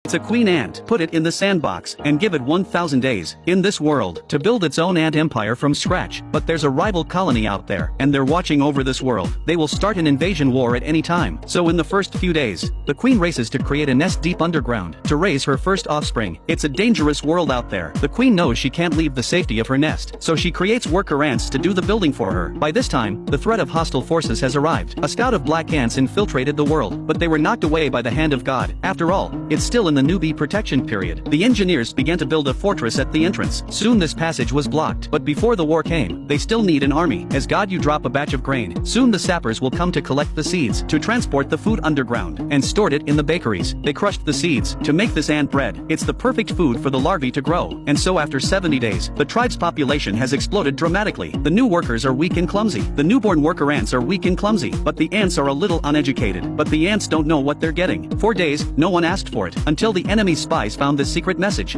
It's a queen ant. Put it in the sandbox and give it 1,000 days in this world to build its own ant empire from scratch. But there's a rival colony out there, and they're watching over this world. They will start an invasion war at any time. So in the first few days, the queen races to create a nest deep underground to raise her first offspring. It's a dangerous world out there. The queen knows she can't leave the safety of her nest, so she creates worker ants to do the building for her. By this time, the threat of hostile forces has arrived. A scout of black ants infiltrated the world, but they were knocked away by the hand of God. After all, it's still in the newbie protection period. The engineers began to build a fortress at the entrance. Soon this passage was blocked, but before the war came, they still need an army. As God, you drop a batch of grain. Soon the sappers will come to collect the seeds, to transport the food underground, and stored it in the bakeries. They crushed the seeds to make this ant bread. It's the perfect food for the larvae to grow. And so after 70 days, the tribe's population has exploded dramatically. The new workers are weak and clumsy. The newborn worker ants are weak and clumsy, but the ants are a little uneducated. But the ants don't know what they're getting. For days, no one asked for it, until the enemy spies found this secret message.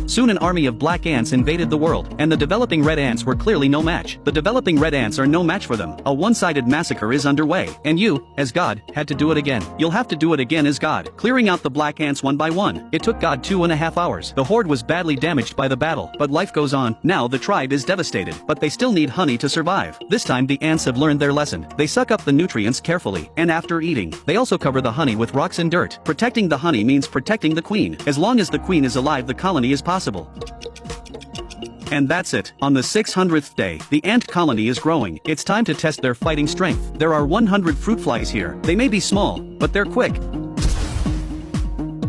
Soon an army of black ants invaded the world, and the developing red ants were clearly no match. The developing red ants are no match for them. A one-sided massacre is underway, and you, as God, had to do it again. You'll have to do it again as God, clearing out the black ants one by one. It took God 2.5 hours. The horde was badly damaged by the battle, but life goes on. Now the tribe is devastated, but they still need honey to survive. This time the ants have learned their lesson. They suck up the nutrients carefully, and after eating, they also cover the honey with rocks and dirt. Protecting the honey means protecting the queen. As long as the queen is alive, the colony is possible. And that's it. On the 600th day, the ant colony is growing. It's time to test their fighting strength. There are 100 fruit flies here. They may be small, but they're quick.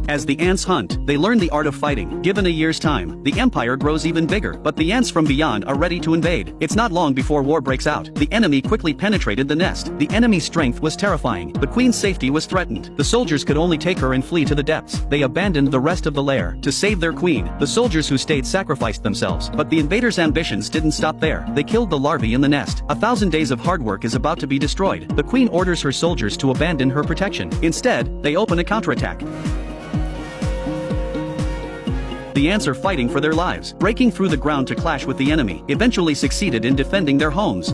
As the ants hunt, they learn the art of fighting. Given a year's time, the empire grows even bigger, but the ants from beyond are ready to invade. It's not long before war breaks out. The enemy quickly penetrated the nest. The enemy's strength was terrifying. The queen's safety was threatened. The soldiers could only take her and flee to the depths. They abandoned the rest of the lair to save their queen. The soldiers who stayed sacrificed themselves, but the invaders' ambitions didn't stop there. They killed the larvae in the nest. 1,000 days of hard work is about to be destroyed. The queen orders her soldiers to abandon her protection. Instead, they open a counterattack. The ants are fighting for their lives, breaking through the ground to clash with the enemy, eventually succeeded in defending their homes.